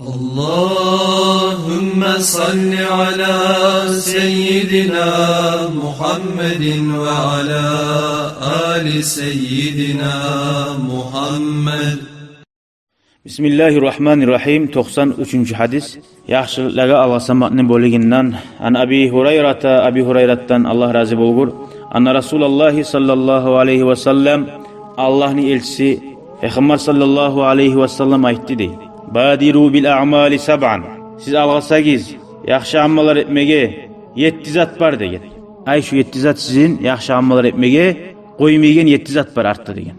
Allahümme salli ala seyyidina Muhammedin ve ala ali seyyidina Muhammed. Bismillahirrahmanirrahim. 93. hadis. Yaxşılıklara alasamatını boliginden an Abi Hurayrattan Allah razı bolgur. Anna Resulullah sallallahu aleyhi ve sellem Allah'ın elçisi Peygamber sallallahu aleyhi ve sellem aytti dey. Badiru bil a'mali sab'an. Siz alğasagiz yaxşı ammalar etmege 7 zat var degen. Ay şu 7 zat sizin yaxşı ammalar etmege koymaygen 7 zat var artты degen.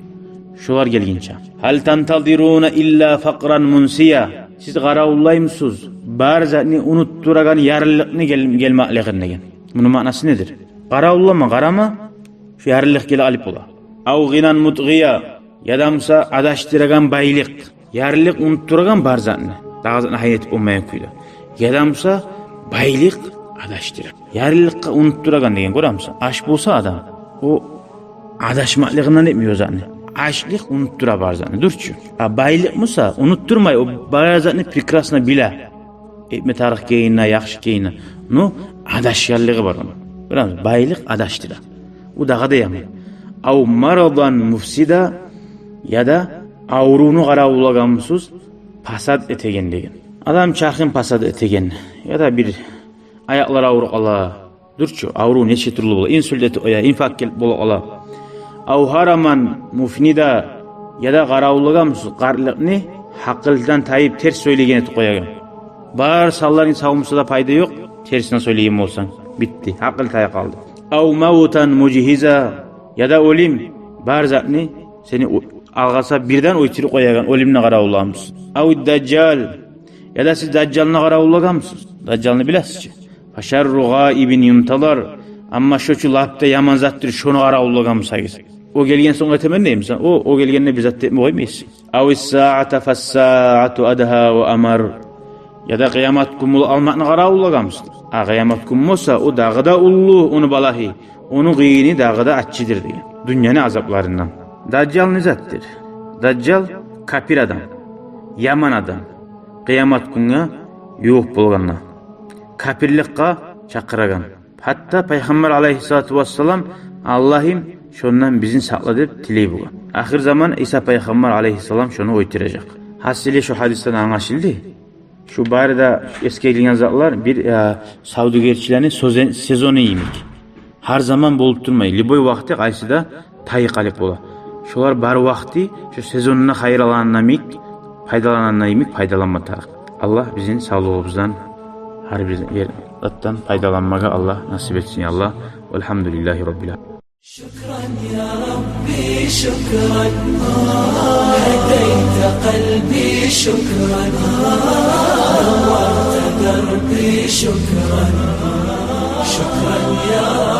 Şular gelginçe. Hal tantadiruna illa faqran munsiya. Siz qarawullaymısınız? Bar zatni unutturagan yarılıqni gelmakligin degen. Bunun manası nedir? Qarawullama, qarama, şu yarılıq gele alip ola. Aw ginan mutghiya. Yadamsa adaştıragan bayliq. Yarılık unutturagan bar zatni. Dağızatni hayret olmayan kuyla. Yadamsa bayliq adaştıra. Yarılıqqa unutturagan degen koramsa. Aş bolsa adam. O adaşmakliginden etmiyor zatni. Aşlık unuttura barzanı. Durçu. Baylık musa unutturmay o barzanı prekrasna bila. Etme tarih geyinna, yaxşı geyinna. No adaşyallığı var onun. Bilamız baylık adaştıra. O dağa da yaman. Av maradan mufsida ya da avrunu qarawulagamsız pasad etegen degen. Adam çarxın pasad etegen ya da bir ayaklar avru ala. Durçu avru neçe türlü bola. İnsüldet oya, infak gelip bola ala. Aw haraman mufnida ya da qarawulagamsız qarlıqni haqıldan tayip ters söylegeni qoyagan. Bar salların savumsa da fayda yok. Tersine söyleyeyim olsan bitti. Haqıl taya qaldı. Aw mautan mujhiza ya da olim bar zatni seni alğasa birden oytiri qoyagan olimni qarawulamsız. Aw dajjal ya da siz dajjalni qarawulagamsız. Dajjalni bilasizçi. Faşarru ghaibin yumtalar amma şoçu lapta yaman zattır şonu qarawulagamsız. O gelgen son etemen deyim sen. O gelgenine bizzat etme koymayız. Avis saata fas-saatu adha ve amar. Ya da kıyamet kumulu almakını qarawulagamsın. Kıyamet kummosa o dağıda ullu onu balahi. Onu gıyini dağıda aççıdır diye. Dünyanın azaplarından. Dajjal ne zattır? Dajjal kapir adam. Yaman adam. Kıyamet kunga yuğup bolganna. Kapirlikka çakıragan. Hatta Peygamber aleyhissalatu vesselam Allah'ım şondan bizin saqla deb tiley bulan. Ahir zaman İsa Peygamber aleyhisselam şonu oytiracak. Hasili şu hadisten anlaşıldı. Şu barida eski gelgen zatlar bir savdugerçilerin sezonu yemek. Her zaman bolup durmay. Liboy vakti qaysida tayı qalip bola. Şolar bar vakti şu sezonuna hayır alanına faydalananına yemek faydalanmatar. Allah bizim sağlığımızdan her bir yerden faydalanmaga Allah nasip etsin ya Allah. Velhamdülillahi Rabbil alemin. شكرا يا ربي شكرا هديت قلبي شكرا نورت دربي شكرا شكرا يا